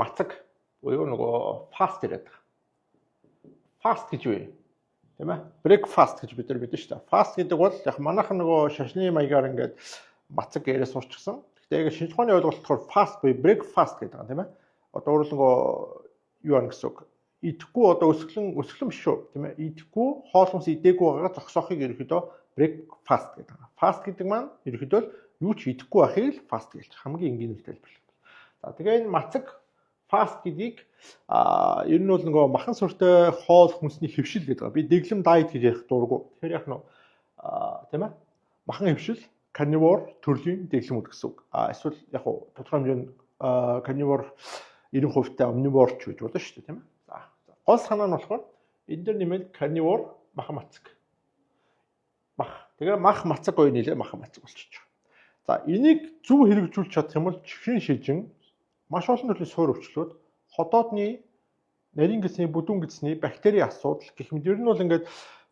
мацаг буюу нөгөө fast гэдэг. Fast гэж юу юм? Тийм ээ? Breakfast гэж бид нар мэдэн шүү дээ. Fast гэдэг бол яг манайхан нөгөө шашны маягаар ингээд мацаг гэрээ суучсан. Гэхдээ шинж ухааны ойлголтоор fast буюу breakfast гэдэг юм тийм ээ? Одоо өөрөөр нөгөө юу ан гэсэн үг? Идэхгүй одоо өсгөлэн биш шүү, тийм ээ? Идэхгүй хоол хүнс идээгүй байгаагаа зогсоохыг ерөөхдөө breakfast гэдэг. Fast гэдэг маань ерөөхдөө юу ч идэхгүй байхыг л fast гэж хамгийн энгийн хэлбэр. За тэгээ энэ мацаг fast гэдгийг ер нь бол нөгөө махан сүртэй хоол хүнсний хөвшил гэдэг. Би дэглэм дайет гэж ярих дурггүй. Тэгэхээр яг нөө тийм ээ? Махан хөвшил carnivore төрлийн дэглэмүүд гэсэн үг. Эсвэл яг тодорхой хэмжээнд carnivore 90% та omnivore ч гэж болно шүү дээ, тийм ээ? За гол санаа нь болохоор энэ дэр нэмээд carnivore махан мацаг. Тэгээ мах мацаг гоё нэлээ махан мацаг болчихж байгаа. За энийг зөв хэрэгжүүлж чадах юм бол чихрийн шижин маш олон төрлийн суур өвчлүүд ходоодны нарийн гисний бүдүүн гисний бактерийн асуудал гэх мэт ер нь бол ингээд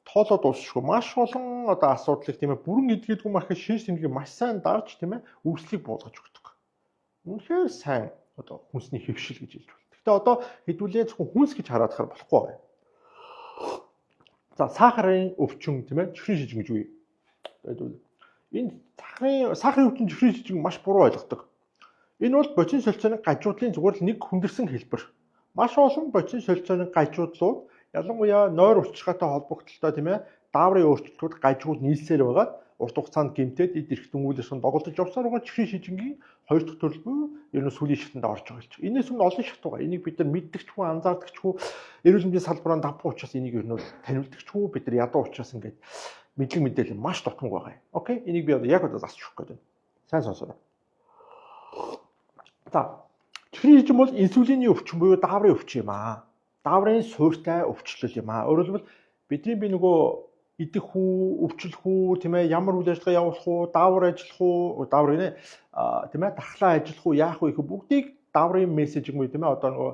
тоолоод дуусчихгүй маш олон одоо асуудлыг тийм ээ бүрэн эдгээдгүй махыг шинж тэмдгийг маш сайн дарж тийм ээ үүслийг буулгаж өгдөг. Үнэхээр сайн одоо хүнсний хөвшил гэж хэлж байна. Гэхдээ одоо хэдүүлээ зөвхөн хүнс гэж хараад хаар болохгүй байна. За сахарын өвчин тийм ээ чихрийн шижин гэж юу юм? Энэ сахарын өвчин чихрийн шижин маш буруу ойлгодог. Энэ бол бочин солилцооны гажуудлын зүгээр л нэг хүндэрсэн хэлбэр. Маш олон бочин солилцооны гажуудлууд ялангуяа нойр урчлагатай холбогдлолтой тийм ээ дааврын өөрчлөлтүүд гажууд нийлсээр байгаа. Урт хугацаанд гэмтээд эд эрх тэмүүлсэн доголдож явсаар байгаа чихрийн шижингийн хоёр дахь төрөл буюу ер нь сүлийн шатанд орж байгаа л ч. Энээс өмнө олон шат байгаа. Энийг бид нар мэддэгчгүй, анзаардагчгүй, эрүүл мэндийн салбараар давхар учраас энийг ер нь бол таниулдагчгүй, бид нар ядуу учраас ингээд мэдлэг мэдээлэл маш дутмаг байгаа юм. Окей? Энийг би яг одоо засч өгөх гэдэг. Сайн сонсоорой. За, чихрийн шижин бол инсулины өвчин буюу дааврын өвчин юм аа. Дааврын суурьтай өвчлөл юм аа. Өөрөөр хэлбэл бидний би нөгөө идэх үү, өвчлөх үү, тийм ээ, ямар үйл ажиллагаа явуулах уу, даавар ажиллах уу, даавар гинэ, тийм ээ, дархлаа ажиллах уу, яах вэ гэх бүгдийг дааврын мессеж юм уу, тийм ээ, одоо нөгөө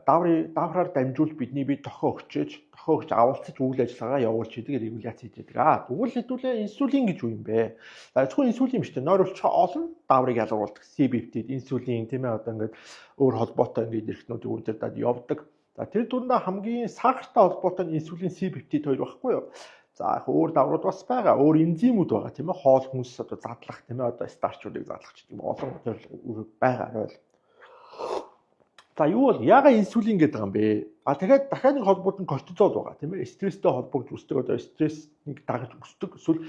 даавраар дамжуул бидний би тохио өгч авалцаж үйл ажиллагаа явуулж идэг регуляц хийж идэг. Тэгвэл хэдүүлээ инсулин гэж юу юм бэ? Зөвхөн инсулин биш дээ. Нойр өвчгөө олон дааврыг ялгаруулдаг C-пептид, инсулин тийм ээ, одоо ингээд өөр холбоотой ингээд эрхтнүүдийн үйлдэлд явдаг. За тэр дундаа хамгийн сахартай холбоотой инсулин C-пептид хоёр байхгүй юу? За яг өөр даврууд бас байгаа. Өөр энзимүүд байгаа тийм ээ. Хоол хүнс одоо задлах тийм ээ. Одоо старчуудыг задлах гэдэг олон байгаа. За юу бол яга инсулин гэдэг юм бэ? Тэгэхээр дахиад нэг холбоод нь кортизол байгаа тийм ээ. Стресстэй холбогдож үүсдэг одоо стрессийг дагаж өсдөг эсвэл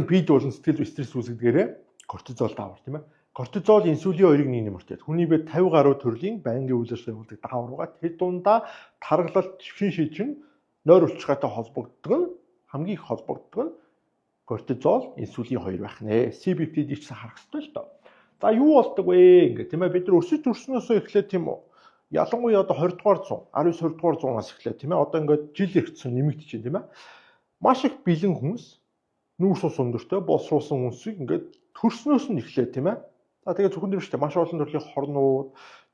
бид болон сэтгэл стресс үүсгдгээрээ кортизол даавар тийм ээ. Кортизол инсулин хоёрыг нэг нэмэртэй. Хүний бие 50 гаруй төрлийн байнгын үйл ажиллагаа явуулдаг даавар байгаа. Тэр дундаа тархалт чихрийн шижин нойр урчлагатай холбогддог нь хамгийн их холбогддог нь кортизол, инсулин хоёр байх нэ. C-пептидийг ч харах хэрэгтэй л доо. За юу болдог вэ гэх тийм ээ бид нар өсөж төрснөөсөө эхлээд тийм үү. Ялангуяа одоо 20 дугаар 100, 19 20 дугаар 100-аас эхлээд тийм ээ одоо ингээд жил иргэсэн нэмэгдэж байна тийм ээ. Маш их бэлэн хүнс нүүрс ус өндөртэй боловсруулсан хүнсийг ингээд төрснөөс нь эхлээд тийм ээ. За тэгээ зөвхөн тэр шүү дээ маш олон төрлийн хорнууд,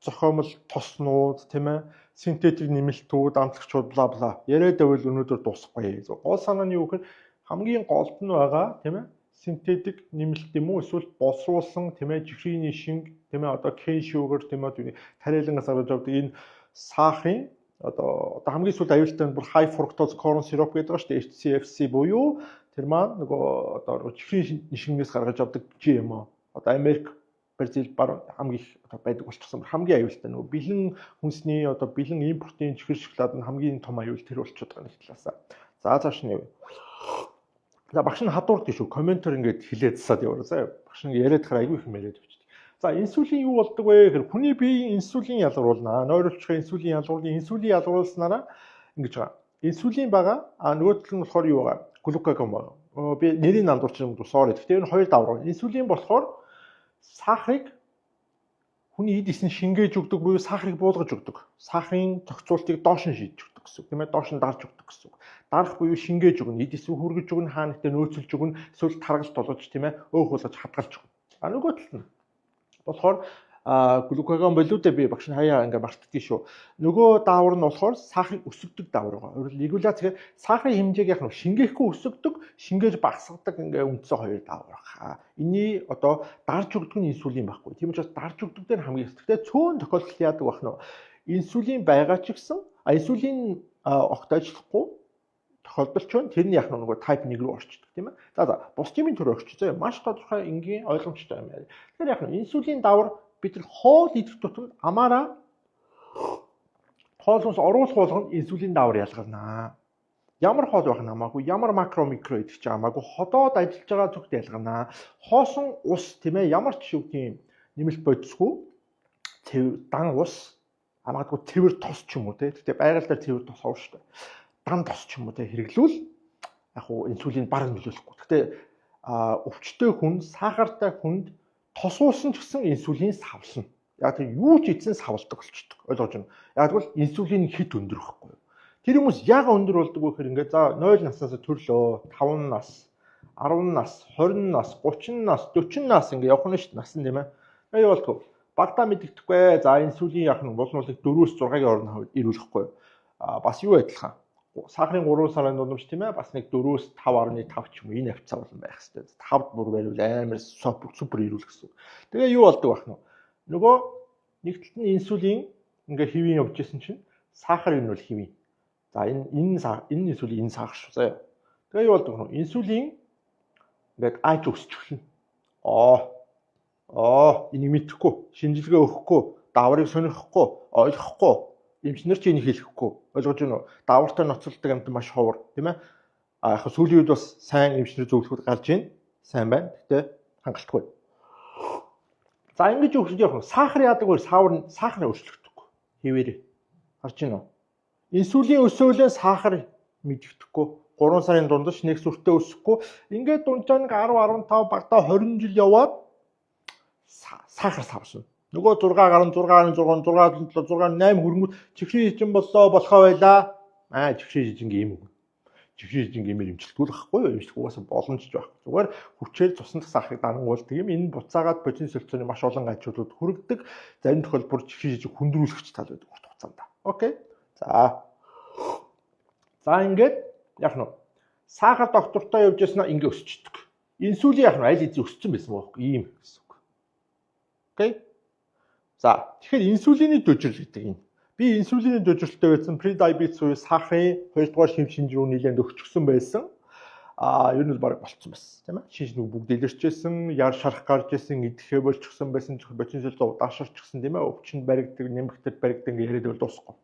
зохиомл тоснууд тийм ээ. Синтетик нэмэлтүүд, амтлагчуд бла бла. Яриад байвал өнөөдөр дуусахгүй. Гол санаа нь юу гэхээр хамгийн голд нь байгаа тийм ээ. Синтетик нэмэлт юм уу эсвэл боловсруулсан тийм ээ чихрийн шинг тийм ээ одоо cane sugar тийм ээ тариалангаас авч явдаг энэ сахарын одоо хамгийн сүүл аюултай нь бүр high fructose corn syrup гэдэг ба шүү дээ HCFC буюу тэр маань нөгөө одоо чихрийн шингээс гаргаж авдаг GMO одоо Америк Бразил баг хамгийн их байдаг болчихсон хамгийн аюултай нөгөө бэлэн хүнсний одоо бэлэн импортын чихэр шоколад нь хамгийн том аюул тэр болчиход байгаа нэг талаасаа. За цааш нь за багш нь хадуурдаг шүү. Комментор ингээд хилээд засаад яваа. За багш нь яриад хараа айгүй их яриад өгч. За инсулин юу болдог вэ гэхээр хүний бие инсулин ялгаруулна. Нойр урчлагын инсулин ялгаруулснараа ингэж байгаа. Инсулин байгаа. Нөгөө тал нь болохоор юу байгаа? Глюкагон байгаа. Би нэрийг андуурч юм sorry. Гэхдээ энэ хоёр давраг. Инсулин болохоор сахарыг хүний эд эсн шингээж өгдөг буюу сахарыг буулгаж өгдөг. Сахарын зохицуултыг доош нь шийдэж өгдөг гэсэн үг. Тийм ээ доош нь дарж өгдөг гэсэн үг. Дарах буюу шингээж өгнө. Эд эсвэ хүргэж өгнө, хаана нэгтээ нөөцөлж өгнө, эсвэл таргалж толгож тийм ээ өөх болгож хадгалж өгнө. Нөгөө тал нь болохоор глюкагон болиудаа би багш нь хаяа ингээ мартдгийг шүү. Нөгөө даавар нь болохоор сахарыг өсгдөг даавар байгаа. Өөрөөр регуляц гэхээр сахарын хэмжээг яг нь шингээхгүй өсгдөг, шингээж багасгадаг ингээ үндсэн хоёр даавар байгаа. Эний одоо дарж өгдөг нь инсулин байхгүй. Тийм учраас дарж өгдөг дээр хамгийн ихтэй цөөн тохиолдолд яадаг байх нь инсулин байгаа ч гэсэн инсулин огт ажиллахгүй тохиолдолч байна. Тэр нь яг нөгөө type 1 рүү орчдөг тийм ээ. За бус чимийн төр орчих зөө маш тодорхой энгийн ойлгомжтой юм байна. Тэгэхээр яг инсулин даавар бид нар хоол идэх тутамд амаараа хоолноос оруулах болгонд инсулин даавар ялгарнаа. Ямар хоол байх нь хамаагүй, ямар макро микро идэх ч хамаагүй ходоод ажиллаж байгаа зүгт ялгарнаа. Хоосон ус тийм ээ ямар ч юу тийм нэмэлт бодисгүй дан ус хамаагүй цэвэр тос ч юм уу те. Гэхдээ байгаль дээр цэвэр тос овш шүү дээ. Дан тос ч юм уу те хэрэглүүл яг уу инсулин бараг нөлөөлөхгүй. Гэхдээ өвчтөе хүн, сахартай хүнд тосуусан ч гэсэн инсулин савлна. Яг тэр юу ч идсэн савлдаг болчдөг. Ойлгож байна. Яг тэгвэл инсулин хит өндөр байхгүй юу? Тэр хүмүүс яг өндөр болдог вэ гэхээр ингээд за 0 наснаас төрлөө 5 нас, 10 нас, 20 нас, 30 нас, 40 нас ингээд явах нь шүү дээ нас нь тийм ээ. Тэгээ юу болтгоо? Багтаа мэддэхгүй. За инсулин яах нь болнолыг 4-өөс 6-гийн хооронд ирүүлэхгүй юу? Бас юу адилхан. Сахарын 3 сарын дундамж тийм ээ бас нэг 4-өөс 5.5 ч юм уу энэ хавцаа болон байх хэрэгтэй. 5-д бүр байвал амар супер ирүүл гэсэн. Тэгээ юу болдог байх нь? Нөгөө нэгдэлт нь инсулин ингээ хэвийн явж исэн чинь сахар энэ бол хэвийн. За энэ инсулин энэ сахар шүү заяа. Тэгээ юу болдог вэ? Инсулин ингээд айж өсчихлээ. Энийг мэдэхгүй, шинжилгээ өгөхгүй, дааврыг сонирхгүй, ойлгохгүй, эмчнэр ч энийг хэлэхгүй. Ойлгож байна уу? Даавартай ноцолдог амт маш ховор, тийм ээ. Яг сүүлийн үед бас сайн эмчнэр зөвлөхөд гарч ийн. Сайн байна. Гэтэ хангалтгүй. За ингэж өгсөн яг сахар яадаг вэ? Сахар өөрчлөгдөхгүй. Хэвээрээ. Харж байна уу? Инсулин өсөөлөө сахар мэдэгдэхгүй. 3 сарын дундаж нэг сүртэй өсөхгүй. Ингээд дунджаа нэг 10, 15 багтаа 20 жил яваад сахар савсан. Нөгөө 6 гарan 6 гарan 6 6 7 6 8 хөрөнгөд чихрийн жижин боллоо болохоо байла. Чихрийн жижингийн юм уу? Чихрийн жижингийн имээр имчилтгүүл байхгүй юу? Имчилтгүү угаасаа боломжч байхгүй. Зүгээр хүчээр цуснах сахарыг дарангуулдаг юм. Энэ буцаагаад бодис солилцооны маш олон ажлуудад хүргэдэг. Зарим тохиолдолд чихрийн жижиг хүндрүүлэгч тал байдаг урт хугацаанд. Окей. За ингээд яг нь сахар доктортой явж яснаа ингэ өсчдөг. Инсулин яг нь аль хэзээ өссөн байсан байхгүй ийм гэсэн үг. Окей. За тэгэхээр инсулины дөжрөл гэдэг юм. Би инсулины дөжрөлтэй байсан pre-diabetes үе сахарын 2-р шив шинжрүү нэлээд өгчихсөн байсан. Ер нь баг болцсон байсан, тийм ээ. Шинж нүг бүгд илэрчээсэн, яар шарах гарч исэн, идэхээ болчихсон байсан, бодисолцоо удаашрчихсан, тийм ээ. Өвчнөд баригдаг, нэмэгдэд баригдаг ингэ яриад бол дуусахгүй.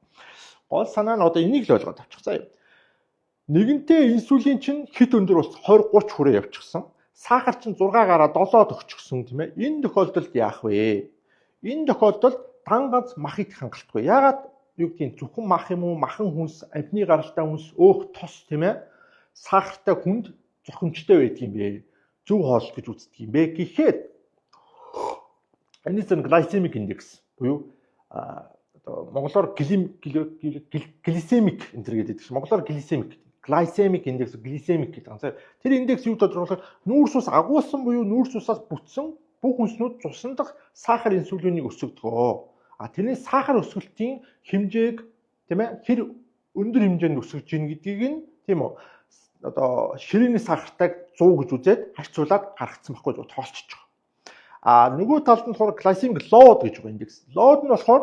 Гол санаа нь одоо энийг л ойлгоод авчих заяа. Нэгэнтээ инсулин чинь хит өндөр болсон 20-30 хүрээ явчихсан. Сахар чинь 6 гараа 7-д өгчихсөн, тийм ээ. Энэ тохиолдолд яах вэ? Энэ тохиолдолд дан ганц мах идэх хангалтгүй. Ягаад юу гэдгийг зөвхөн мах юм уу, махан хүнс, амтны гаралтай хүнс, өөх тос тийм ээ. Сахартай хүнд зохимжтой байдаг юм бэ? Зөв хоол гэж үздэг юм бэ гэхэд энэс glycemic index буюу одоо монголоор глисемик энэ гэдэг чинь монголоор glycemic index гэдэг юм. Тэр индекс юу тодорхойлоход нүүрс ус агуулсан буюу нүүрс усаас бүтсэн бүх хүнснүүд цусан дахь сахар инсулинийг өсгөдөг. Тэрний сахар өсгөлтийн хэмжээг тийм ээ хэр өндөр хэмжээнд өсгөж ийн гэдгийг нь тийм үү одоо ширээний сахартайг 100 гэж үзээд харьцуулаад гаргацсан байхгүй юу тоолчиж байгаа. Нөгөө талд нь болохоор glycemic load гэж байгаа индекс. Load нь болохоор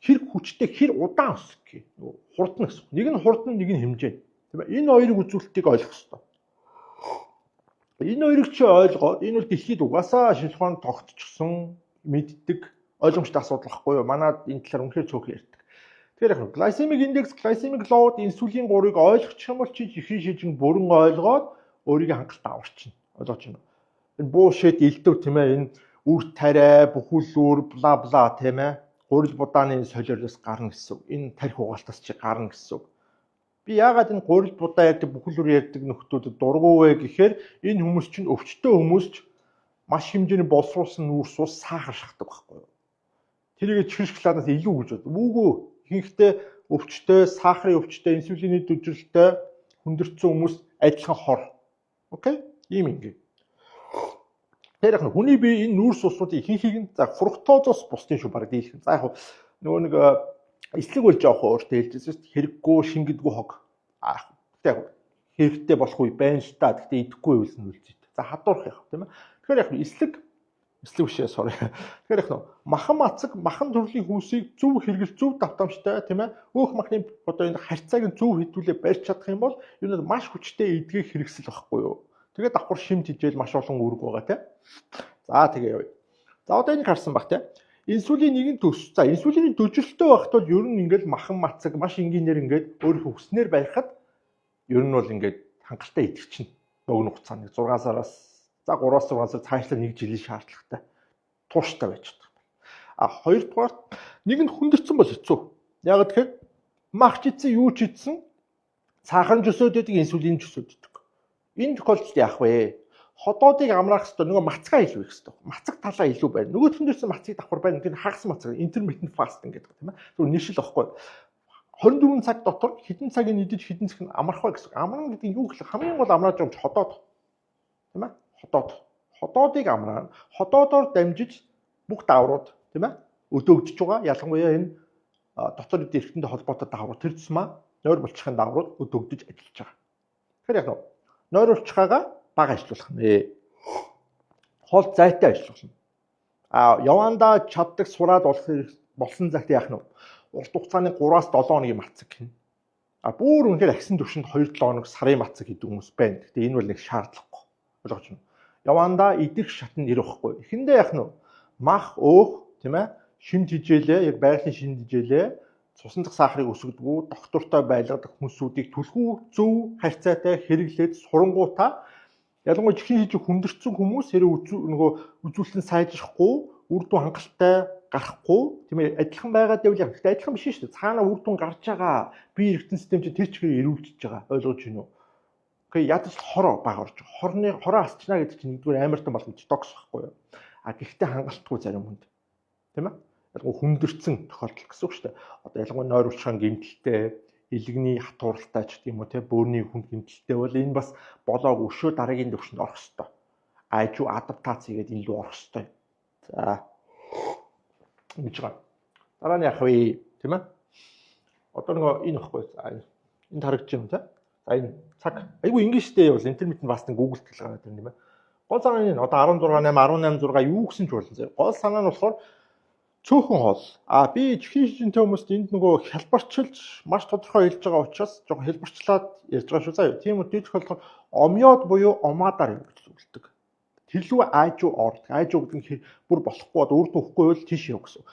хэр хүчтэй хэр удаан өсөх гэх юм. Хурдна гэсэн. Нэг нь хурдна, нэг нь хэмжээ. Тийм ээ энэ хоёрыг үзүүлэлтийг ойлгох хэрэгтэй. Энэ хоёрыг чи ойлгоод энэ бол дэлхийд угаасаа шинж ухаанд тогтчихсон мэддэг ойлгомжтой асуудал байхгүй юу? Манайд энэ талаар үнэхээр цөөхөн ярьдаг. Тэгэхээр яг glycemic index, glycemic load, инсулин 3-ыг ойлгочих юм бол чи чихрийн шижин бүрэн ойлгоод өөрийгөө хангалттай аварчна. Ойлгож байна уу? Энэ bullshit элдв тийм ээ энэ үр тариа, бүхүүлүүр, бла бла тийм ээ. Гурил будааны солиороос гарна гэсэн үг. Энэ тарих угаалтаас чи гарна гэсэн үг. Би яагаад энэ гурил будаа ярьдаг, бүхүүлүүр ярьдаг нөхдүүдэд дургу вэ гэхээр энэ хүмүүс чинь өвчтөе хүмүүс ч маш хэмжээний боловсруулсан нүүрс ус сахар шахдаг байхгүй юу? Тэрийг чихэр шоколадаас илүү гэж бод. Үгүй ихэнхдээ өвчтөе, сахарын өвчтөе, инсулины дөжрөлтэй хүндэрсэн хүмүүс адилхан хор. Окей? Ийм ингэ. Тэр яг хүний бие энэ нүүрс усуудын ихэнхийг нь за фруктозоос бусдын шүү баг дийлэх. За яг нөгөө нэг эслэг бол жоох өөртөө хэлжсэн шүү дээ. Хэрэггүй шингэдэггүй хог. Яг хэрэгтэй болох үе байна л та. Гэхдээ идэхгүй үйлсэн үлзээ. За хадуурах яах тийм ээ. Тэгэхээр яг эслэг бишээ sorry. Тэгэхээр яг махан мацаг махан төрлийн хүүсийг зөв хэрэгэл зөв давтамжтай тийм ээ. Өөх махны одоо энэ харьцааг зөв хэдүүлээ барьж чадах юм бол энэ маш хүчтэй эдгэх хэрэгсэл байхгүй юу? Тэгээд давхар шимт хижээл маш олон үүрэг байгаа тийм. За тэгээ явъя. За одоо энийг харсан баг тийм. Инсулин нэгэн төс. За инсулины төжилтэй байхад бол ер нь ингээд махан мацаг маш энгийнээр ингээд өөрийнхөө хүснээр барихад ер нь бол ингээд хангалттай идэвчнэ. Богино хугацаанд 6 сараас за 3-6 сар цаашлаа 1 жилийн шаардлагатай. Тууштай байж чадах. А хоёрдугаар нэгэнд хүндэрсэн бол хэцүү. Яг тэгэхээр мах чидсэн юу ч идсэн цаахан жөсөөд байдаг инсулин жөсөөд байдаг. Энэ тохиолдолд яах вэ? Ходоодыг амраах хэрэгтэй нөгөө мацгаа илүү их хэрэгтэй. Мацаг талаа илүү байна. Нөгөөх нь дэрсэн мацыг давхар байна. Тэр хагас мацаг intermittent fasting гэдэг тийм ээ. Зөв нийшил واخгүй. 24 цаг дотор хэдэн цагийг идэж хэдэн цаг нь амрах вэ гэсэн. Амрах гэдэг нь юу гэхэл хамгийн гол амрааж байгаа юм ходоод. Тийм ээ? Ходоод. Ходоодыг амраана. Ходоодоор дамжиж бүх дааврууд тийм ээ өдөөгдөж байгаа. Ялангуяа энэ дотор эд эрхтэндээ холбоотой даавар тэр тусмаа нойр булчирхын дааврууд өдөөгдөж ажиллаж байгаа. Тэгэхээр яг нойр булчирхаагаа бага ажиллуулах нэ. Хол зайтай ажиллуулна. Явандаа чаддаг сураад болсон цагт яах нь урт хугацааны 3-7 хоногийн мацаг гин. Бүр үнэхээр агсын төвшөнд 2-7 хоног сарын мацаг гэдэг хүмүүс байна. Гэхдээ энэ бол нэг шаардлагагүй. Ойлгож байна. Явандаа идэх шатнд ирэх байхгүй. Эхэндээ яах нь мах өөх тийм ээ шимт хижээлээ яг байгалийн шимт хижээлээ цусан дах сахарыг өсгөдгүү доктортой байлгадаг хүмүүсүүдийг түлхүү зөв харьцаатай хэрэглээд сурангуудаа ялангуяа чихний хижиг хүндэрсэн хүмүүс нөгөө үзүүлэлтэн сайжрахгүй үр дүн хангалттай гарахгүй тийм ээ адилхан байгаад явал яг гэхдээ адилхан биш шүү дээ. Цаана үр дүн гарч байгаа бие эргэтэн систем чинь тэр чигээр эрүүлж байгаа. Ойлгож байна уу? Гэхдээ ядаж хороо бага орж байгаа. Хороо асчна гэдэг чинь нэгдүгээр амартай болгож догс байхгүй юу? Гэхдээ хангалтгүй зарим хүнд. Тийм ээ? Ялангуяа хүндэрсэн тохиолдол гэсэн үг шүү дээ. Одоо ялангуяа нойр булчирхайн гэмтэлтэй, илэгний хатууралтай ч гэх юм уу тийм бөөрийн хүнд гэмтэлтэй бол энэ бас болоог өшөө дараагийн төвшөнд орох ёстой. Айжуу адаптац хийгээд энэ рүү орох ёстой. За. Ингэж байгаа. Дараа нь яах вэ? Тийм ээ? Одоо нөгөө энэ баггүй. Энд харагдаж байна тийм. За энэ цаг. Айгүй инглиштэй бол интернетийн басны Google тэл гараад байна тийм ээ. Гол санаа нь одоо 16 8 18 6 юу гэсэн ч болно. Гол санаа нь болохоор цөөхөн хоол. Би чихний шижинтэй хүмүүст энд нөгөө хялбарчилж маш тодорхой хэлж байгаа учраас жоохон хялбарчлаад ярьж байгаа шүү. За тийм үү дээд болохоор омиод буюу омаадаар гэж үздэг. Тэрлүү айжуу ордог. Айжуу гэдэг нь бүр болохгүй үр дүнхгүй бол тийш яв гэсэн.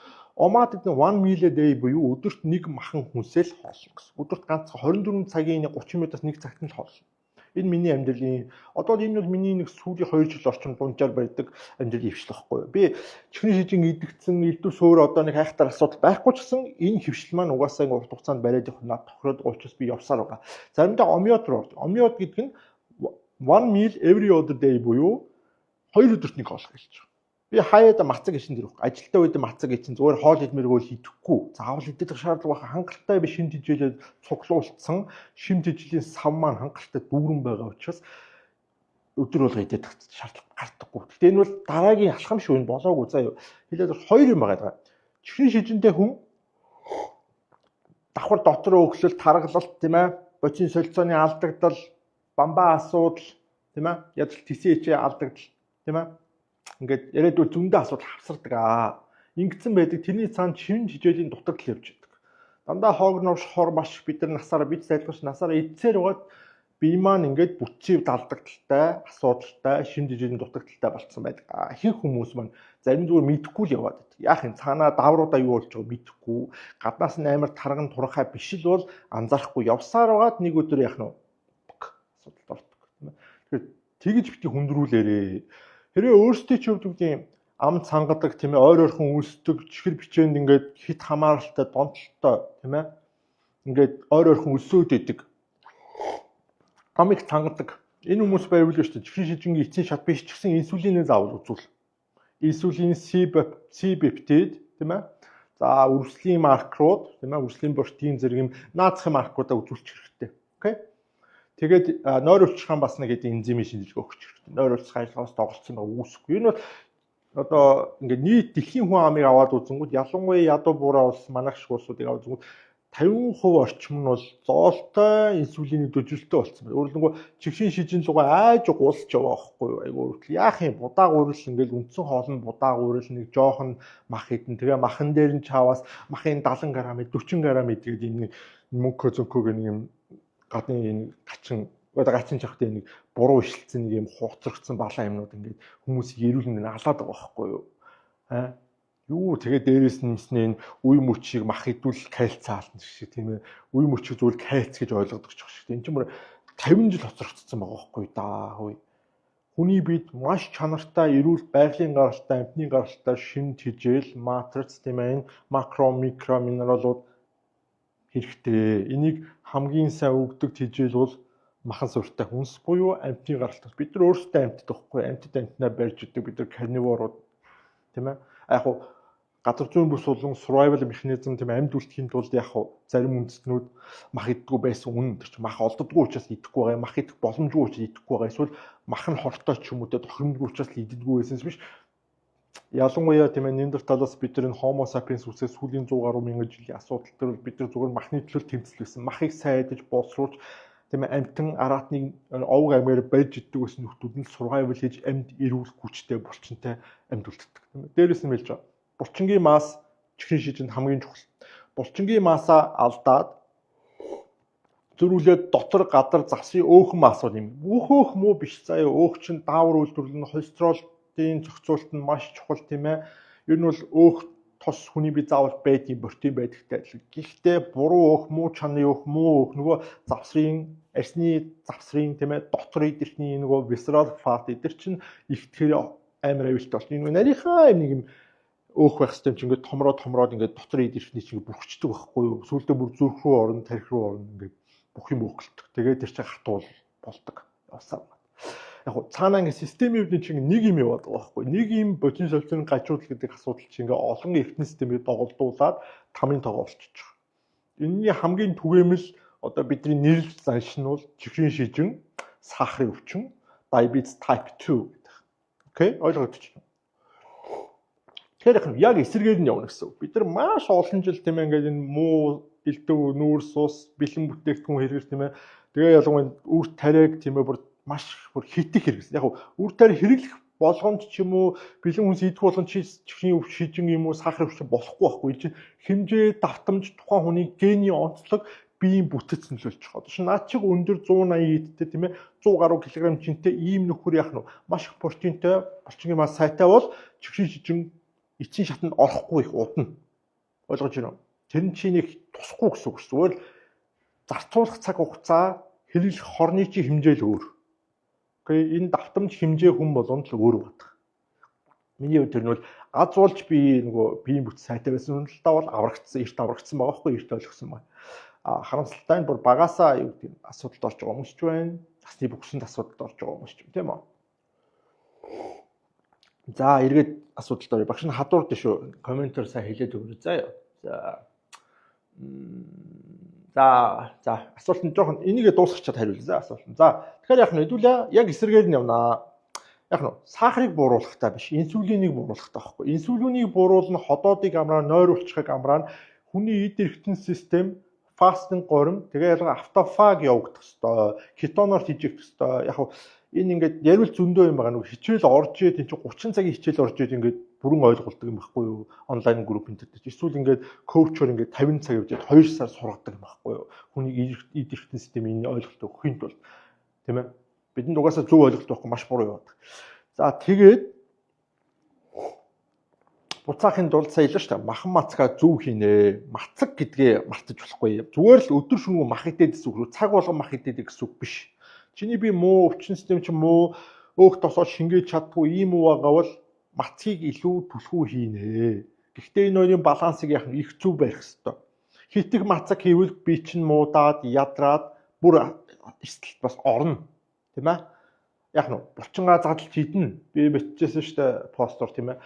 Омаад гэдэг нь 1 meal a day буюу өдөрт нэг махан хүнсэл хоолно гэсэн. Өдөрт ганцхан 24 цагийн 30 минутаас 1 цагт нь хоолно. Энэ миний амьдралын одоо энэ бол миний нэг сүүлийн 2 жил орчим дунджаар байдаг амьдралын хвшил байхгүй. Би чихний шижин идэгдсэн элдв сөөр одоо нэг хайхтар асуудал байхгүй ч гэсэн энэ хвшил маань угаасаа урт хугацаанд бариад явах над тохироод учраас би явсаар байгаа. Заримдаа омиод руу ордог. Омиод гэдэг нь 1 meal every other day буюу 2 өдөрт нэг хоол гэж байна. Би хаяада мацаг ишин дэрвэх. Ажилтаа үед мацаг ичэн зүгээр хоол идмэргүй хийхгүй. Заавал идэх шаардлага хангалттай би шимт хижээлээд цуглуулсан шимт хижээлийн сав маань хангалттай дүүрэн байгаа учраас өдөр болго идэх шаардлага гардаггүй. Гэхдээ энэ бол дараагийн алхам шүү энэ болоогүй заа юу. Хэлээд 2 юм байгаа. Чихний шижинтэй хүн давхар дотроо өглөл таргалалт тийм ээ. Боцын солилцооны алдагдал, бамбаа асуудал тийм ээ. Ядал тисээчээ алдагдал тийм ээ. Ингээд яриад бол зөндөө асуудал хавсардаг. Ингэсэн байдаг тэрний цаанд шивэн хижээлийн дутагдал явж байдаг. Дандаа хоог новш хор маш бид нар насаараа бид сайлгаж насаараа эдсээр угаад бие маань ингээд бүтцийн далдагдaltaй, асуудалтай, шивэн хижээлийн дутагдaltaй болцсон байдаг. Ихэнх хүмүүс маань зарим зүгээр мэдэхгүй л яваад байдаг. Яах юм цаанаа давруудаа юу болж байгааг мэдэхгүй. Гаднаас нь амар тарган турхай биш л бол анзаарахгүй явсаар угаад нэг өдөр яах нь асуудалд ордог. Тэгэхээр тэгж бити хүндрүүлээрээ хэрвээ өөрсдөө ч өвдөгдийн ам цангадаг тийм ээ ойр ойрхон үлсдэг чихэр бичээнд ингээд хит хамааралтай донтолтой тийм ээ ингээд ойр ойрхон өсөөд идэг амиг цангадаг энэ хүмүүс байвал шүү дээ чихний шижингийн эцсийн шат биш ч гэсэн инсулинээ заавал үзүүл инсулин C-пептид тийм ээ за үрслийн маркерууд тийм ээ үрслийн протеин зэрэг юм наацхийн маркеруудаа үзүүлчих хэрэгтэй окей Тэгээд нойр өвчхөн бас нэг хэдийн энзимийн шинжилгээ өгч хэрэгтэй. Нойр өвчхөн ажиллагаас доголцсон байгаа үүсэхгүй. Энэ бол одоо ингээд нийт дэлхийн хүн амыг аваад үзэнгүүт ялангуяа ядуу буурай улс манайх шиг улсуудыг аваад үзэнгүүт 50% орчим нь бол зоолтой инсулиний дөжөлтөй болсон байна. Өөрөлдөнгөө чихшин шижин лугаа айж гулсч яваа байхгүй юу? Айгу үртэл яах юм? Будааг уурал ингээл үндсэн хоол нь будааг уурал нэг жоохон мах идэн. Тэгээ махан дээр нь чаваас махын 70 г, 40 г идгээд энэ мөнгө зөнкөг нэг юм гадны энэ гачин чахтай нэг буруу ишэлцэн нэг юм хууцрагдсан балаа юмнууд ингээд хүмүүсийг эрүүл мэнд алаад байгаа байхгүй юу? Юу тэгээд дээрээс нь энэ үе мөчийг мах идүүл кальцаална шиг тийм ээ. Үе мөчийг зөвхөн кальц гэж ойлгодог ч шиг. Энэ ч мөр 50 жил хоцрогдсон байгаа байхгүй да хөөе. Хүний биед маш чанартай эрүүл байгалийн гаралтай, амтны гаралтай шин тижэл, матриц тийм ээ, макро, микро минералууд хэрэгтэй. Энийг хамгийн сайн өгдөг тижэл бол махан суртай хүнс буюу амтны гаралтай. Бид нар өөрсдөө амтд байхгүй, амтд амтнаа барьж идэг бид нар карниворууд тийм ээ. Яг хуу газар зүйн бүс болон survival mechanism тийм амьд үлдэхийн тулд яг зарим үндэстнүүд мах иддэггүй байсан үнэн тэр чинь мах олддоггүй учраас идэхгүй байгаа, мах идэх боломжгүй учраас идэхгүй байгаа. Эсвэл мах нь хортой ч юм уу тэ тохиромжгүй учраас л иддэггүй байсанс биш. Ялангуяа тийм Неандерталаас бид нар Homo sapiens үсээс сүүлийн 100 гаруй мянган жилийн асуудал төр бид нар зүгээр махны төлөө тэмцэлсэн. Махыг сайдаж боловсруулж тийм амтан араатныг овг амгаар барьж иддэг гэсэн нөхдүүд нь survival хийж амьд эрүүл хүчтэй булчинтай амьд үлддэг. Тийм дээрээс нь хэлж байгаа. Булчингийн мас чихрийн шижинд хамгийн чухал. Булчингийн масаа алдаад зөрүүлээд дотор гадар завсрын өөхөн мас бол юм. Өөхөөх муу биш заяа. Өөх чинь даавар үйлдвэрлэл нь холестеролын зохицуулалт нь маш чухал тийм ээ. Ер нь бол өөх тос хүний бие заавал байдгийн протеин байдагтай адилхан. Гэхдээ буруу өөх, муу чанарын өөх, муу өөх нөгөө завсрын арсны завсрын тийм ээ дотор идэрхний нөгөө visceral fat идэр чинь ихтгэр амар аюултай бол. Энэ нарийнхаа нэг юм өөх байх систем чинь ингээд томроод ингээд дотор идэрхний чинь бүрхчдэг байхгүй юу? Сүүлдээ бүр зүрх рүү орно, тархи руу орно ингээд бүх юм өөхөлдөг. Тэгээд тэр чинь хатуул болдог. Явсаа. Яг гоо цаанаа ингээд системийн үүдний чинь нэг юм яваад байгаа байхгүй юу? Нэг юм бодис солилцооны гажуудал гэдэг асуудал чинь ингээд олон эртний системийг доголдуулаад тамийн тоогоо болчихж байгаа. Энэний хамгийн түгээмэл одоо бидний нэрлэл занш нь бол чихрийн шижин, сахарын өвчин, diabetes type 2 гэдэг. Окей, ойлгогдчих. Тэгэхээр яг эсрэгээр нь явна гэсэн. Бид нар маш олон жил тийм ээ ингээд энэ муу элдв нүүрс ус бэлэн бүтээгдэхүүн хэрэглэж тийм ээ. Тэгээ ялангуяа үр тариаг тийм ээ бүр хитэх хэрэгсэн. Яг үр тариа хэрэглэх болгоомж ч юм уу бэлэн хүнс идэх болгоомж чихрийн шижин юм уу сахар өвчин болохгүй байхгүй. Энэ чинь хэмжээ давтамж тухайн хүний гений онцлог биеийн бүтэц нөлөөлж байгаа. Тэгэхээр наад чиг өндөр 180 эдтэй тийм ээ 100 гаруй килограмм чинтэй ийм нөхөр яах нь маш их протеинтэй булчингийн мас сайтай бол чихрийн шижин эцсийн шатанд орохгүй их удна. Ойлгож байна уу? Тэр нь чи нэг тусахгүй гэсэн үг шүү. Зүгээр зарцуулах цаг хугацаа хэрэглэх хорны чи хэмжээ л өөр. Окей, энэ давтамж хэмжээ хүн болгонд л өөр байдаг. Миний хувьд тэр нь бол аз уулж би нөгөө биеийн бүт сайтай байсан үнэлтээ бол аврагдсан, эрт аврагдсан байгаа байхгүй эрт ойлгосон байна. Харамсалтай нь бүр багасаа юу гэдэг асуудалд орж байгаа хүмүүс ч байна. Насны бөхсөнд асуудалд орж байгаа хүмүүс ч юм тийм үү? За эргээд асуудалд орё. Багш нь хадуурд шүү. Комментээр сайн хэлээд өгнө. За асуулт нь жоохон энийгээ дуусгачаад хариулъя. За асуулт нь. За тэгэхээр яг нь хэдүүлээ яг эсрэгээр нь явнаа. Яг нь сахарыг бууруулахтаа биш, инсулинийг бууруулахтаа байхгүй. Инсулинийг бууруулна ходоодыг амраа, нойр өвчхийг амраа хүний эд эрхтэн систем фастинг горим тэгээ ялгаа автофаг явагдах хэвээр кетоноор хийжих хэвээр яг энэ ингээд ярил зөндөө юм байгаа нэг хичээл орж ий тийм чи 30 цагийн хичээл орж ий ингээд бүрэн ойлголдог юм байхгүй юу онлайн групп энэ төр эсвэл ингээд коучор ингээд 50 цаг явж 2 сар сургадаг юм байхгүй юу хүний эд эрхтэн системийн ойлголт өгөхийн тулд тийм ээ бидэнд угаасаа зөв ойлголт байхгүй маш буруу яваад. За тэгээд буцаахын тулд сая ялж та махан мацгаа зөв хийнэ. Мацаг гэдгээ мартаж болохгүй. Зүгээр л өдөр шөнөгүй мах идээд гэсэн үг рүү цаг болгон мах идээд гэсэн үг биш. Чиний би муу өвчин систем чи муу өөх тосоо шингээж чаддгүй ийм үү байгаа бол мацгийг илүү түлхүү хийнэ. Гэхдээ энэ хоёрын балансыг яах нь их зөв байх хэрэгтэй. Хитэх мацаг хийвэл би чинь муудаад ядраад бүр эсэлт бас орно. Тийм ээ? Яг нь булчингаа задлж хіднэ. Би бичижсэн шүү дээ постор тийм ээ.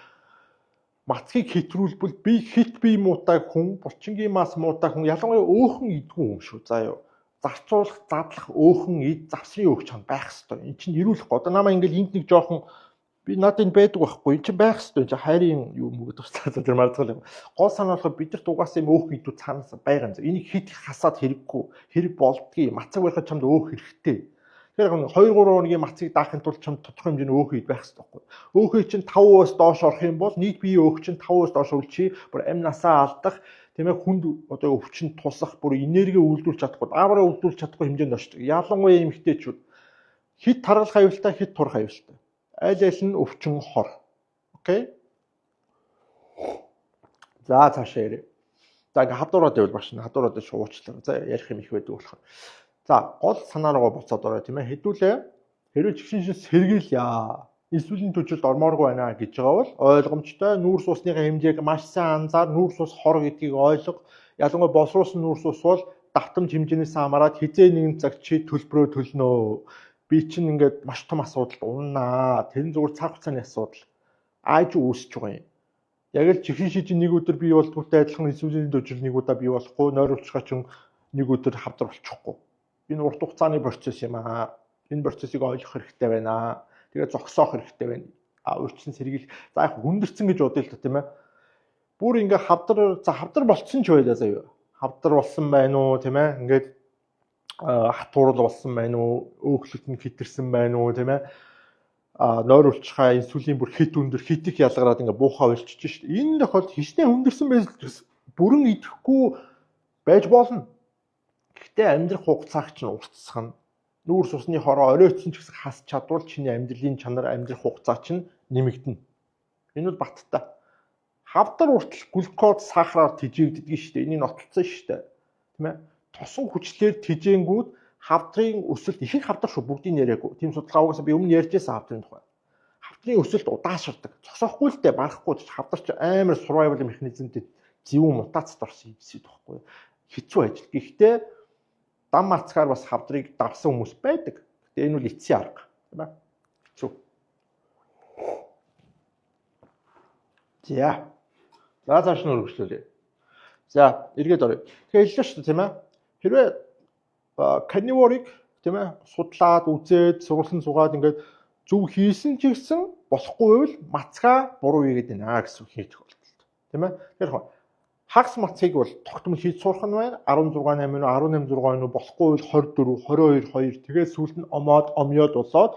Мацгийг хэтрүүлбэл би хит бие муутай хүн, булчингийн мас муутай хүн ялангуяа өөхөн идэггүй юм шүү. За юу. зарцуулах, задлах, өөхөн эд завсрын өөх чам байх хэвээр. Энд чинь ирүүлэх. Одоо намаа ингээл энд нэг жоохон би надад энэ байдаг байхгүй. Энд чинь байх хэвээр. Чи хайрын юу мөгөд туслаад тэр мартгал юм. Гол санаа болохоор бидэрт угаасаа юм өөх идүү цаанаас байгаа юм. Энийг хит хасаад хэрэггүй. Хэрэг болдгийг мацаг байхад чамд өөх хэрэгтэй. Тэгэхээр 2-3 хоногийн мацыг даахын тулд чамд тодорхой хэмжээний өөх ид байх хэрэгтэй байхгүй. Өөхөө чинь 5%-аас доош орох юм бол нийт биеийн өөх чинь 5%-аас доош үлчи бүр амь насаа алдах тийм ээ хүнд одоо өвчин тусах бүр энерги үйлдүүлж чадахгүй даавраа үйлдүүлж чадахгүй хэмжээнд очдог. Ялангуяа эмэгтэйчүүд хит таргалах аюултай хит турах аюултай. Аль нь өвчин хор. Окей. За цаашаа ярив. За ингээ хавдуураад байвал багш нь хавдуураад шуучлаа. За ярих юм их байдаг болохоор. За гол санаа руугаа буцаад ороо тийм ээ хэдүүлээ. Хэрвээ жигшин шин сэргийлье. Инсулин төжилд ормооргүй байна гэж байгаа бол ойлгомжтой нүүрс усныхаа хэмжээг маш сайн анзаар нүүрс ус хор гэдгийг ойлго. Ялангуяа боловсруулсан нүүрс ус бол давтамж хэмжээнээс хамаарат хизээ нэгэн цаг чи төлбөрөө төлнө. Би чинь ингээд маш том асуудал уннаа. Тэр нь зүгээр цаг хугацааны асуудал. Ааж үүсэж байгаа юм. Яг л жигшин шижин нэг өдөр бий болдготой адилхан инсулин төжил нэг удаа бий болохгүй, нойр улчгаа чинь нэг өдөр хавдар болчихгүй. Энэ урт хугацааны процесс юм аа. Энэ процессыг ойлгох хэрэгтэй байна. Тэгээ зогсоох хэрэгтэй байна. Урьдчилан сэргийлэх. За яг хүндэрсэн гэж бодъё л та тийм ээ. Бүр ингээ хавдар болцсон ч байлаа заяа. Хавдар болсон байна уу тийм ээ. Ингээд хатуурал болсон байна уу? Өөхлөлт нь хитэрсэн байна уу тийм ээ. Нойр улчхаа инсулин бүр хит өндөр хит их ялгараад ингээ буухаа болчихж шít. Энэ тохиолдолд хичнээн хүндэрсэн байж бүрэн идэхгүй байж болно. Гэхдээ амьдрах хугацааг чинь уртсах нь нүүрс усны хороо оройтсон ч гэсэн хас чадвал чиний амьдралын чанар амьдрах хугацаа чинь нэмэгдэнэ. Энэ бол баттай. Хавдар уртл глюкоз сахараар тэжээгддэг шүү дээ. Энийг нотлцсон шүү дээ. Тийм ээ. Тосон хүчлээр тэжээнгүүд хавдрын өсөлт ихэнх хавдар шүү бүгдийг яриаггүй. Тийм судалгаа угаасаа би өмнө ярьж байсан хавдрын тухай. Хавдрын өсөлт удаашрдаг. Зогсоохгүй л дээ барахгүй хавдар ч амар survival механизмтэй зөвүүн мутацид орсон юм шиг байхгүй. Хэцүү ажил. Гэхдээ дан марцгаар бас хавдрыг давсан хүмүүс байдаг. Гэтэ энэ бол эцсийн арга, тийм ээ. Хэцүү. За. За цааш нь өргөжлүүлье. За, эргээд оръё. Тэгэхээр хэллээ шүү дээ, тийм ээ. Хэрвээ карниворыг тийм ээ судлаад үзээд сургалтын сугаад ингээд зөв хийсэн ч гэсэн болохгүй байвал мацгаа буруу хийгээд байна гэсэн үг хийх болтол. Тийм ээ. Тэгэхээр хагас мацыг бол тогтмол хийж сурах нь байна. 16.8 нь 18.6 нь болохгүй бол 24, 22, 2 тэгээд сүүлд нь омьёод болоод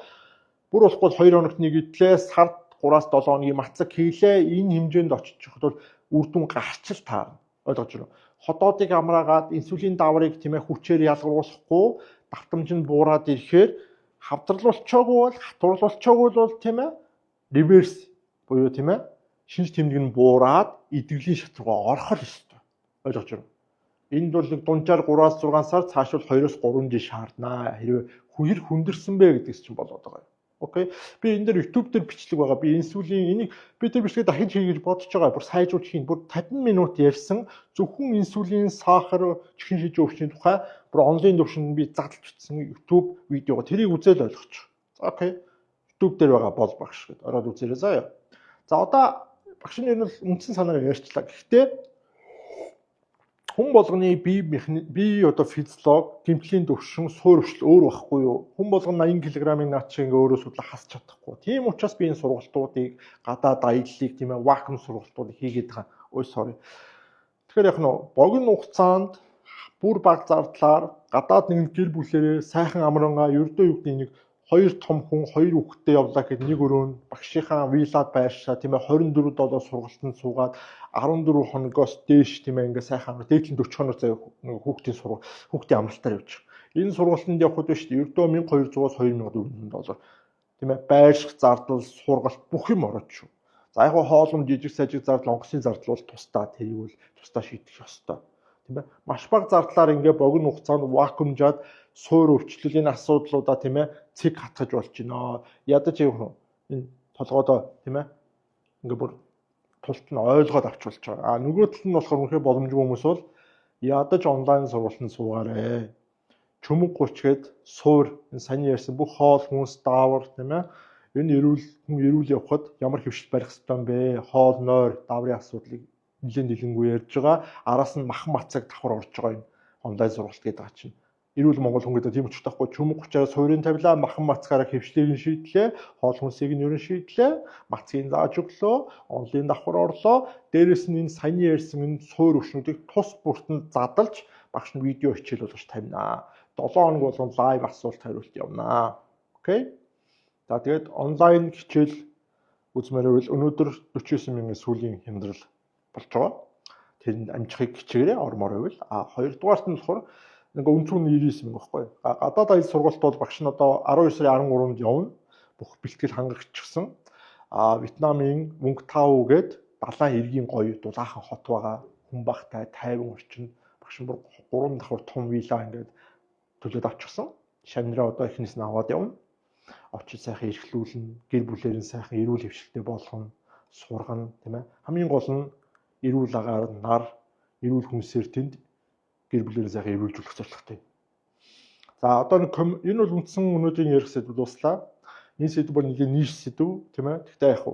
бүр болохгүй 2 хоногт нэг идлээ сард 3-7 хоногийн мацаг хийлээ. Энэ хэмжээнд очиход бол үр дүн гарч л таарна. Ойлгож байна уу? Хотоодыг амраагаад инсулин даврыг тийм ээ хүчээр ялгаруулахгүй давтамж нь буураад ирэхээр хавдарлуулчаагүй бол хатуурлуулчаагүй бол тийм ээ реверс буюу тийм ээ шинж тэмдэг нь буураад идэвхлийн шат руу орох л ёстой. Ойлгож байна уу? Энд бол нэг дунджаар 3-6 сар цаашвал 2-3 жил шаарднаа. Хэрвээ хэр хүндэрсэн бэ гэдгээс чинь болоод байгаа юм. Окей. Би энэ дээр YouTube дээр бичлэг байгаа. Би инсулин энийг би тэр бичлэгээ дахиж хий гэж бодож байгаа. Бүр сайжруулж хийн. Бүр 50 минут ярьсан зөвхөн инсулин, сахар, чихэн шижин өвчний тухай бүр онлайн төвшөнд би задлж бичсэн YouTube видеого. Тэрийг үзэл ойлгоч. Окей. YouTube дээр байгаа бол багш гэд ороод үзээрэй заяа. За одоо багш нь энэ бол үндсэн санаагаа ярьчлаа. Гэхдээ хүн болгоны бие одоо физиолог, гэмтлийн төвшин, суур өвчл өөр байхгүй юу? Хүн болгоно 80 кг-ын наачийг өөрөө судлах хасч чадахгүй. Тийм учраас би энэ сургалтуудыг гадаад аяллыг тийм ээ вакуум сургалтуудыг хийгээд байгаа. Ой sorry. Тэгэхээр яг нь богино хугацаанд бүр баг зардлаар гадаад нэг гэр бүлээрээ сайхан амрангаа ердөө юу гэдэг нэг 2 том хүн 2 хүүхэдтэй явлаа гэхэд нэг өрөөнд багшийнхаа виллад байршаа тийм ээ 24 долоо сургалтанд суугаад 14 хоногоос дээш тийм ээ ингээ сайхан дээдлэн 40 хоног заяа нэг хүүхдийн амралтаар явж байгаа. Энэ сургалтанд явхад биш ердөө 1200-аас 2400 доллар тийм ээ байрших зардал сургалт бүх юм ороод шүү. За яг хоолом жижиг сажиг зардал онгоцны зардал бол тусдаа тэрийг бол тусдаа шийдэх ёстой. Тийм ээ маш бага зардлаар ингээ богино хугацаанд вакуумжаад суур өвчлөлийн асуудлуудаа тийм ээ цэг хатгаж болж байна. Ядаж явах энэ толгойдоо тийм ээ ингээ бүр тулт нь ойлгоод авч болж байгаа. Нөгөө тал нь болохоор үнэхээр боломжгүй хүмүүс бол ядаж онлайн сургалтанд суугаарэ. Чөмөг 30 гээд суур энэ саний ярьсан бүх хоол хүнс даавар тийм ээ энэ эрүүл явахад ямар хөвшил барих ёстой юм бэ? Хоол нойр дааврын асуудлыг нэлээд дэлгэнгүй ярьж байгаа. Араас нь махан мацаг давхар орж байгаа юм онлайн сургалт гэдэг чинь. Эрүүл Монгол хүн гэдэг тийм өчтөхгүй чүмэг 30-аар суурийн тавилаа, махан мацгаараа хэвшлийг нь шийдлээ, хоол хүнсийг нь ерөн шийдлээ, мацгийг зааж өглөө, онлын давхар орлоо, дээрэс нь энэ саяны ярьсан энэ суур өвчнүүдийг тус бүртэн задалж багш нь видео хичээл болгож тавина. 7 хоног болгон лайв асуулт хариулт явнаа. Окей. За тэгээд онлайн хичээл үзмээр байвал өнөөдөр 49 мянган сүүлийн хямдрал болж байгаа. Тэрэнд амжихыг хичээгээрээ ормоор байвал хоёрдугаарт нь болохоор нэг өнцгөн 99 мянга байхгүй. Гадаад аялал сургалт бол багш нь одоо 12 сарын 13-нд явна. Бүх бэлтгэл хангагдчихсан. Вьетнамын Мунг Тау гээд далайн иргэн гоё дулаахан хот байгаа. Хүн багтай, тайван орчин. Багш нь 3 давхар том вилла ингээд төлөөд авчихсан. Шамнараа одоо эхнээс нь аваад явна. Очиж сайхан эрхлүүлнэ, гэр бүлээр нь сайхан эрүүл хөвшилтэй болгоно, сургана, тийм ээ. Хамгийн гол нь эрүүл агаар нар, эрүүл хүнсээр тэнд гэр бүлээр сайхан эрүүлжүүлэх зорилготой. За одоо энэ бол үндсэн өнөөдрийн ярих сэдв дуслаа. Энэ сэдв бол нэг ниш сэдв, тийм ээ. Тэгтээ яг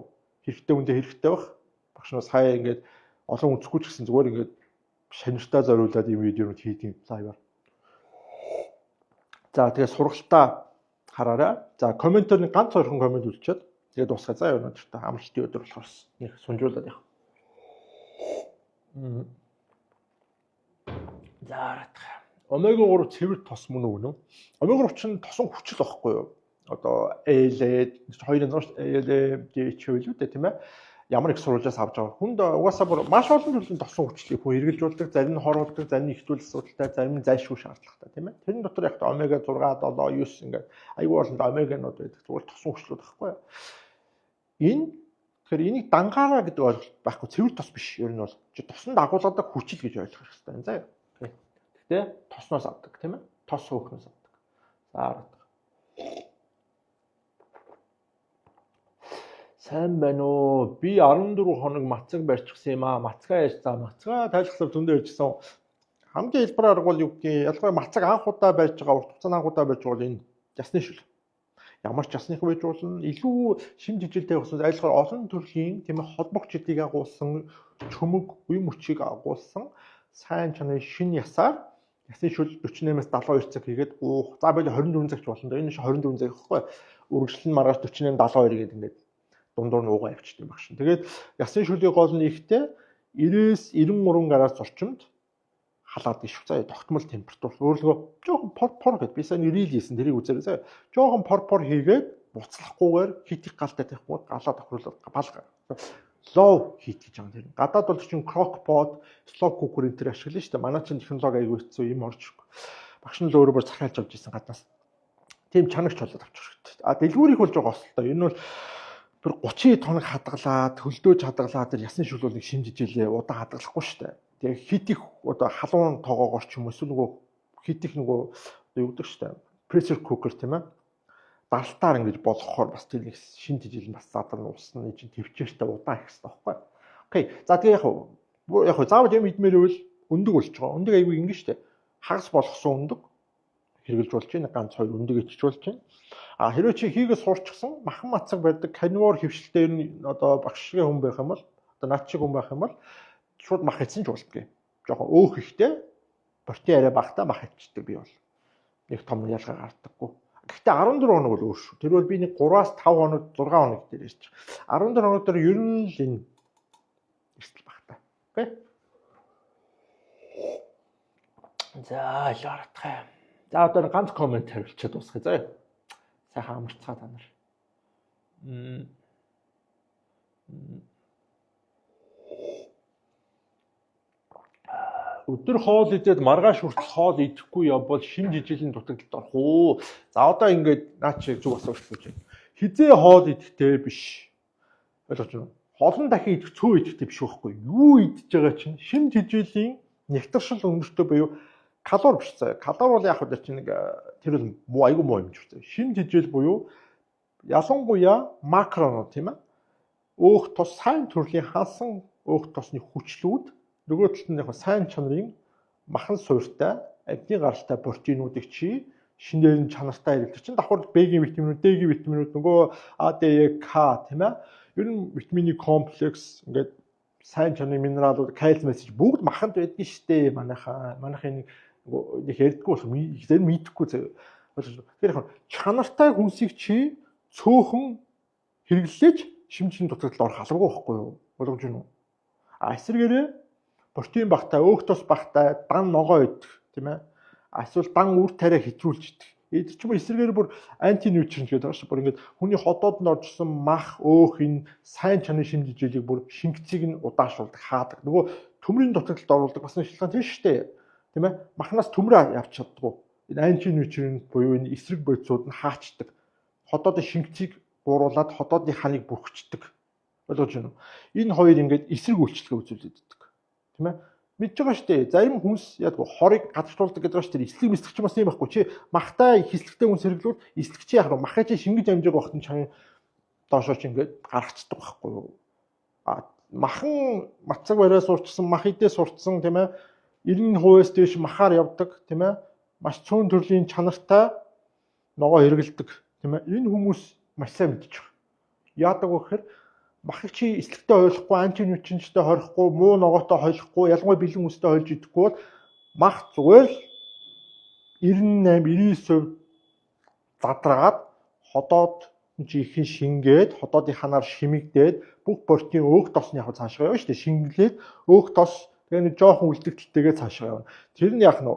хэрэгтэй үндэ хэрэгтэй байх. Багш нас хаяа ингээд олон үзэхгүй ч гэсэн зүгээр ингээд шаниртаа зориулаад ийм видеонууд хийдэг лайваар. За тэгээ сургалтаа хараарай. За комментээр нэг ганц хоёрхан коммент үлчээд тэгээд дуусгая. За өнөөдөр амралтын өдөр болохоор нэг сунжуулаад явах. За омега 3 цэвэр тос мөн үү? Омега 3 чинь тосон хүчил واخгүй юу? Одоо ээлээ хоёрын дор ээлээ дэч хөвлөө тийм ээ. Ямар их сурвалжаас авч байгаа. Хүнд угаасаа бүр маш олон төрлийн тосон хүчлийг хөө эргэлжүүлдэг, зарим нь хоруулдаг, зарим нь ихтүүл асуудалтай, зарим нь зайлшгүй шаардлагатай тийм ээ. Тэрний дотор яг омега 6, 7, 9 ингээд аюул олон омеганууд байдаг. Зүгээр тосон хүчлүүд байхгүй юу? Энэ тэгэхээр энийг дангаараа гэдэг ойлголт байхгүй, цэвэр тос биш. Ер нь бол тоснд агуулгадаг хүчил гэж ойлгох хэрэгтэй байна. Заа. Гэхдээ тосноос авдаг тийм ээ. Тос хөөхнөөс авдаг. За сайн байна уу? Би 14 хоног мацаг барьчихсан юм аа. Мацгаа яаж за мацгаа тайлбарлах зөндөө ярьжсэн. Хамгийн хэлбэр арга бол юу гэдгийг ялангуяа мацаг анх удаа барьж байгаа, урт хугацааны анх удаа барьж байгаа бол энэ jasны шүл. Ямар ч jasных байж болно. Илүү шим жижилтэй болсон айлхаар олон төрлийн тийм ээ холбох жилийг агуулсан, чөмөг, үе мөчийг агуулсан сайн чанарын шин ясаар jasны шүл 48-аас 72 цаг хийгээд уух. За байл 24 цагч болно да. Энэ нь 24 цаг гэхгүй. Үргэлжлэн маргааш 48 72 гэдэг ингээд дундуур нь уугаа явчихдаг багш. Тэгээд ясны шүлийн гол нь ихтэй 90-93 градус орчимд халаад иш. За тогтмол температур. Өөрөлдөө жоохон порпор гэдэг. Би сайн нэрийг хийсэн тэрийг үзээрэй. Жоохон порпор хийгээд буцлахгүйгээр хит их галтай тавихгүй галаа тохируулаад балга. Low heat гэж байгаа юм. Гадаад бол чинь crock pot, slow cooker энэ төр ашиглана шүү дээ. Манай чинь технологи аягүй хэцүү юм орж. Багш нь л өөрөө бүр захиалж авч ирсэн гаднаас. Тийм чанагч болоод авчих хэрэгтэй. Дэлгүүрийг болж байгаа осолтой. Энэ бол бүр 30 тоног хадгалаад, хөлдөөж хадгалаад тэр ясны шүл бол нэг шимжижээлээ удаан хадгалахгүй шүү дээ. Тэгээ хит их одоо халуун тоогоогоор ч юм уу эсвэл нөгөө хит их нөгөө юу гэдэг шүү дээ. Pressure cooker тийм ээ. Далтаар ингэж болгохоор бас тэр нэг шин жижил бас задар нь усны чинь төвчээртэй удаан их хэрэгтэй байхгүй. Окей. За тэгээ яг заавал юм идмээр байвал өндөг болж байгаа. Өндөг айгүй ингэ шүү дээ. Хагас болгосон өндөг хэрэгжилж болж байна. Ганц хоёр өндөг ичж болж байна. Хэрвээ чи хийгээ суурчихсан махан мацаг байдаг канвор хөвшилтэй ер нь одоо багшгийн хүн байх юм бол одоо наад шиг хүн байх юм бол шууд мах хийсэн ч болдгийг. Жохон өөх ихтэй бортын арай багтаа мах хийчихдэг би бол. Нэг том ялгаа гардаггүй. Гэхдээ 14 хоног бол өөр шүү. Тэр бол би нэг 3-аас 5 хоног 6 хоног дээр ярьж. 14 хоног дээр ер нь л энэ эрсдэл багтаа. Окей. За ялгаратхай. За одоо ганц коммент хариулчаад дуусгая заа. Сайхан амарцгаа та нар. Өдөр хоол идээд маргааш хүртэл хоол идэхгүй явбал шин жижилийн дутагдалд орох уу. За одоо ингээд наа чи зүг асууж байна. Хизээ хоол идэхтэй биш. Ойлгож байна уу? Олон дахин идэх цөө идэхтэй биш байхгүй. Юу идэж байгаа чинь шин жижилийн нэгтаршил өндөртөө буюу калори биш заа. Калори бол яг хөө чинь нэг тэр бол айгүй муу юм ч үү. Шин жижил буюу ялангуяа макронууд тийм ээ. Өөх тус сайн төрлийн хансан өөх тосны хүчлүүд нөгөө талд нь яг сайн чанарын махан суурьтай, амтны гаралтай протеинуудыг чи шинээр нь чанартай хэрэглэж чинь давхар Б-ийн витаминууд, Д-ийн витаминууд нөгөө А, Д, К тийм ээ. Ер нь витамины комплекс ингээд сайн чанарын минералууд, кальциум эсэж бүгд маханд байдаг штэ манайхаа. Манайхын нөгөө нэг ярьдаггүй болох зэрэг мэдхгүй заяа. Тэгэхээр яг чанартай хүнсийг чи цөөхөн хэрэглэж шимжийн дутагдалд орох албагүй байхгүй юу? Болгож байна уу? Эсвэргээрээ протеин багтай, өөх тос багтай, дан ногоо идэх, тийм ээ. Эсвэл дан үр тариа хэтрүүлж идэх. Эд ч юм эсвэргээр бүр антиньютринт гэдэг байгаа шүү. Бүр ингээд хүний ходоодд оржсон мах, өөх энэ сайн чанарын шимжижээлийг бүр шингэцийг нь удаашруулдаг, хаадаг. Нөгөө төмрийн дутагдалд оруулдаг бас нэг шилхэн тийм шүү дээ. Тийм ээ. Махнаас төмрөө явж чаддгүй. Энэ антиньютринт буюу энэ эсрэг бодисууд нь хаачдаг. Ходоодын шингэцийг бууруулад ходоодны ханыг бүрхэгчдэг. Ойлгож байна уу? Энэ хоёр ингээд эсрэг үйлчлэгээ үзүүлээд иддэг. Тийм ээ. Мэдж байгаа шүү дээ. Зарим хүнс яг хорыг гадагшуулдаг гэдэг байгаа шүү дээ. Эслэг мэслэгч бас юм байхгүй. Чи махтай хэслэгтэй хүнс хэрэглүүл эслэг чи яг махыг чи шингэж амжааг багт нь чанарын доошооч ингээд гаргацдаг байхгүй юу? Махан мацаг бариа сурчсан, мах идээ сурцсан тийм ээ. 90%-аас дээш махаар явдаг тийм ээ. Маш цөөн төрлийн чанартай ногоо хэрэгэлдэг тийм ээ. Энэ хүмүүс маш сайн мэдж байгаа. Яадаг вэ гэхээр махыг чи эслэгтэй ойлгохгүй, антиньютринттэй хорихгүй, муу ногоотой хойлохгүй, ялангуяа бэлэн үстэй хойлж идэхгүй бол мах зүгээр л 98-99% задраад ходоод жихэн шингээд, ходоодын ханаар шимэгдээд бүх протеин өөх тосны яг цаашгаа явна шүү дээ. Шингэлээд өөх тос тэгээ нэг жоохон үлдэгдэлтэйгээ цаашгаа явна. Тэр нь яг нь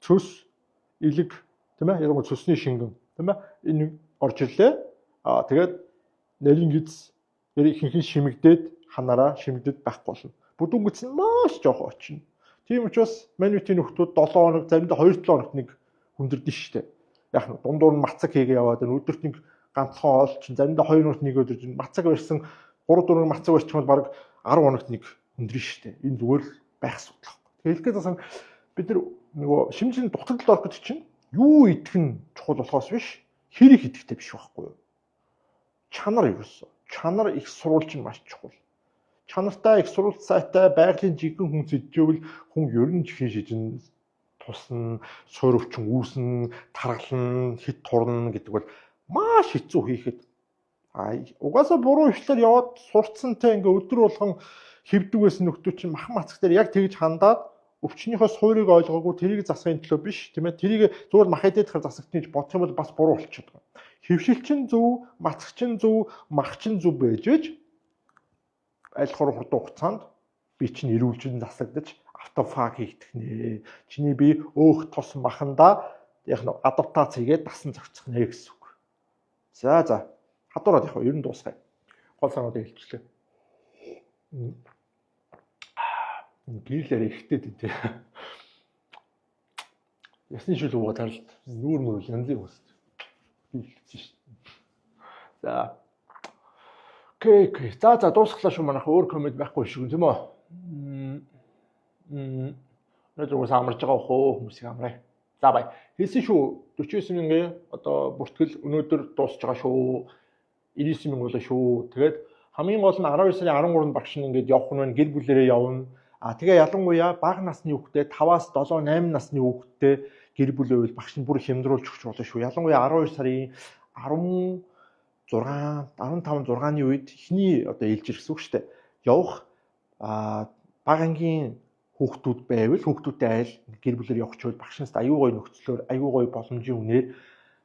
цөс, элэг тийм ээ, яг нь цөсний шингэн тийм ээ. Энэ орж ирлээ. Тэгээд нарийн гиз ихэнх шимэгдээд ханараа шимэгдээд байхгүй болно. Бүдүүнгүц нь маш жоохон очино. Тийм учраас манютийн нөхдүүд 7 хоног, заримдаа 2-7 хоногт нэг хүндэрдэн шүү дээ. Яг нь дундуур нь мацаг хийгээ яваад өдөрт нэг ганцхан оол чинь заримдаа 2 хоногт нэг өдөр чинь мацаг барьсан 3-4 мацаг барьчих юм бол баг 10 хоногт нэг хүндрэн шүү дээ. Энэ зүгээр л байх асуудал. Тэгэхээр хэлгээд бид нар нөгөө шимжийн дутагдалд орох гэдэг чинь юу идэх нь чухал болохоос биш, хэрэг идэхтэй биш байхгүй юу? Чанар ерөөсөө. Чанар их сурвалж нь маш чухал. Чанартай их сурвалж сайтай байгалийн жигэн хүн сэжжээвэл хүн ер нь чихэн шижин тусна, суур өвчин үүснэ, таргална, хит турна гэдэг бол маш хэцүү хийхэд. Угаасаа буруу хвшлэр яваад сурцсантай ингээ өдөр болгон хэвдэг байсан нөхдөө чинь махан мацаг дээр яг тэгж хандаад өвчнийхөө суурийг ойлгоогүй тэрийг засахын төлөө биш тийм ээ. Тэрийг зүгээр мах идээд хар засагтны гэж бодох юм бол бас буруу болчиход байгаа. Хөвшилчин зөв, мацагчин зөв, махчин зөв байж аль хурдан хурдан хугацаанд би чинь эрүүлжин засагдаж автофаг хийгдэх нэ. Чиний бие өөх тос маханда яг нь адаптац хийгээд дасан зохицох нэ гэсэн үг. За хадуураад яг ер нь дуусгая. Гол санаудыг хэлчихлээ. Гэрэлээр ихтэй дээ. Ясны шил уугаад харалт. Нүүр мөр янзын үст. За. Окей. За дуусглаа шүү манайха өөр коммент байхгүй шүү тийм үү? Өнөөдөр амарч байгаа хөө хүмүүсийг амраа. За бай. Хэлсэн шүү 49 мянган одоо бүртгэл өнөөдөр дуусж байгаа шүү. 99 мянга болоо шүү. Тэгээд хамгийн гол нь 12 сарын 13-нд багш нь ингээд явах нь гэр бүлэрээ явна. Тэгээ ялангуяа бага насны хүүхдээ 5-аас 7, 8 насны хүүхдээ гэр бүлээ үйл багш нь бүр хямдруулж өгч болно шүү. Ялангуяа 12 сарын 15, 6-ны үед эхний одоо ээлж ирсэн үг шүү дээ. Явах бага ангийн хүүхдүүд байвал хүүхдүүдтэй айл гэр бүлээр явах чийл багшнаас аюу гой нөхцлөөр аюу гой боломжийн үнээр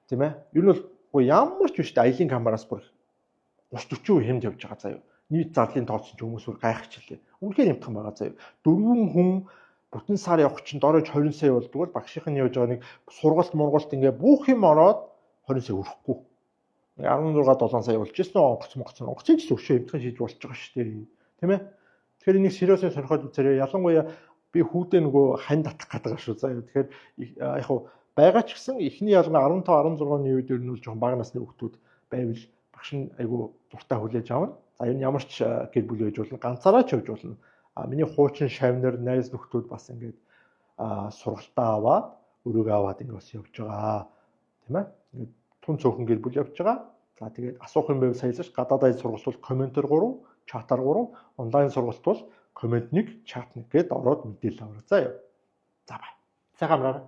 тийм ээ. Ер нь бол ямар ч биш аялын камераас бүр 30-40% хэмд явж байгаа заяа. Нийт зарлын тооцсон ч хүмүүс бүр гайхчихлээ. Үнэхээр юмтхан байгаа заяа. 4 хүн бүтэн сар явах чинь дорож 20 сая болдог бол багшийнх нь явж байгаа нэг сургалт мургалт ингээ бүх юм ороод 20 сая өрөхгүй. 16-7 сая болж ирсэн онгоцын ч зөвшөө юмтхан шийдэж болж байгаа шүү дээ. Тийм ээ. Тэгэхээр энийг сериосээ сонирхоод үзээрэй. Ялангуяа би хүүдээ нөгөө хань татах гэдэг шүү заяа. Тэгэхээр яг хав байгаа ч гэсэн эхний ялгаа 15-16-ны үед ер нь бол жоохон бага насны хүүхдүүд байвал багш нь айгу дуртай хүлээж авна. За энэ ямар ч гэр бүл байж болно, ганцаараа ч явж болно. Миний хуучин шавнар найз нөхдүүд бас ингээд сургалтаа аваад өрөөгөө аваад энэ бас явж байгаа. Тийм ээ. Ингээд тун цөөхөн гэр бүл явж байгаа. За тэгээд асуух юм байвал саясаж гадаад аяз сургалт бол комментэр 3, чатаар 3, онлайн сургалт бол коммент 1, чат 1 гэдээ ороод мэдээлэл аваа. За яа. За бай. Сайхан амраарай.